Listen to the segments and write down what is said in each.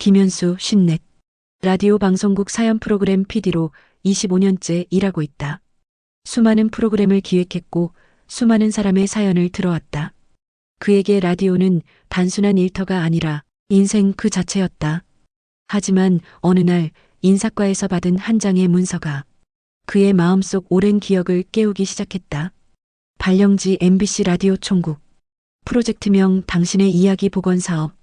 김현수 54. 라디오 방송국 사연 프로그램 PD로 25년째 일하고 있다. 수많은 프로그램을 기획했고 수많은 사람의 사연을 들어왔다. 그에게 라디오는 단순한 일터가 아니라 인생 그 자체였다. 하지만 어느 날 인사과에서 받은 한 장의 문서가 그의 마음속 오랜 기억을 깨우기 시작했다. 발령지 MBC 라디오 총국. 프로젝트명 당신의 이야기 복원 사업.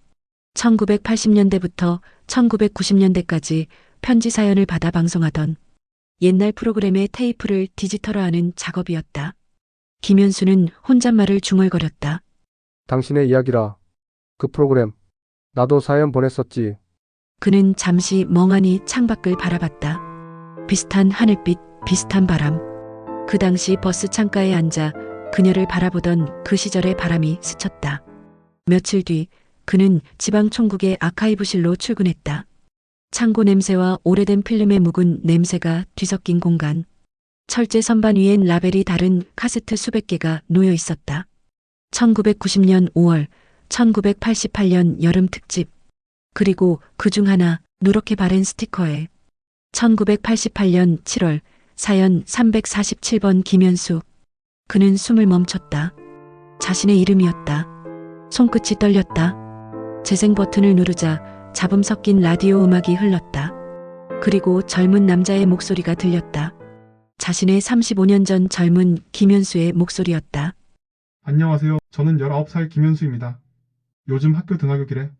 1980년대부터 1990년대까지 편지 사연을 받아 방송하던 옛날 프로그램의 테이프를 디지털화하는 작업이었다. 김현수는 혼잣말을 중얼거렸다. 당신의 이야기라. 그 프로그램. 나도 사연 보냈었지. 그는 잠시 멍하니 창밖을 바라봤다. 비슷한 하늘빛, 비슷한 바람. 그 당시 버스 창가에 앉아 그녀를 바라보던 그 시절의 바람이 스쳤다. 며칠 뒤 그는 지방총국의 아카이브실로 출근했다. 창고 냄새와 오래된 필름의 묵은 냄새가 뒤섞인 공간. 철제 선반 위엔 라벨이 다른 카세트 수백 개가 놓여 있었다. 1990년 5월, 1988년 여름 특집. 그리고 그중 하나 누렇게 바랜 스티커에 1988년 7월 사연 347번 김현수. 그는 숨을 멈췄다. 자신의 이름이었다. 손끝이 떨렸다. 재생 버튼을 누르자 잡음 섞인 라디오 음악이 흘렀다. 그리고 젊은 남자의 목소리가 들렸다. 자신의 35년 전 젊은 김현수의 목소리였다. 안녕하세요. 저는 19살 김현수입니다. 요즘 학교 등하교 길에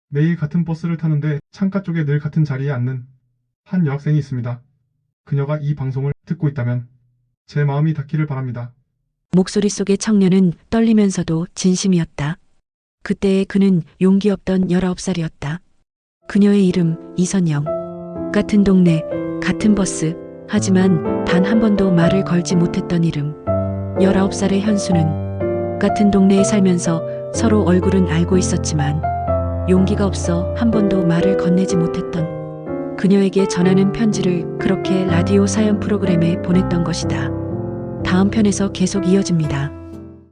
매일 같은 버스를 타는데 창가 쪽에 늘 같은 자리에 앉는 한 여학생이 있습니다. 그녀가 이 방송을 듣고 있다면 제 마음이 닿기를 바랍니다. 목소리 속의 청년은 떨리면서도 진심이었다. 그때의 그는 용기 없던 19살이었다. 그녀의 이름 이선영. 같은 동네, 같은 버스. 하지만 단 한 번도 말을 걸지 못했던 이름. 19살의 현수는 같은 동네에 살면서 서로 얼굴은 알고 있었지만 용기가 없어 한 번도 말을 건네지 못했던 그녀에게 전하는 편지를 그렇게 라디오 사연 프로그램에 보냈던 것이다. 다음 편에서 계속 이어집니다.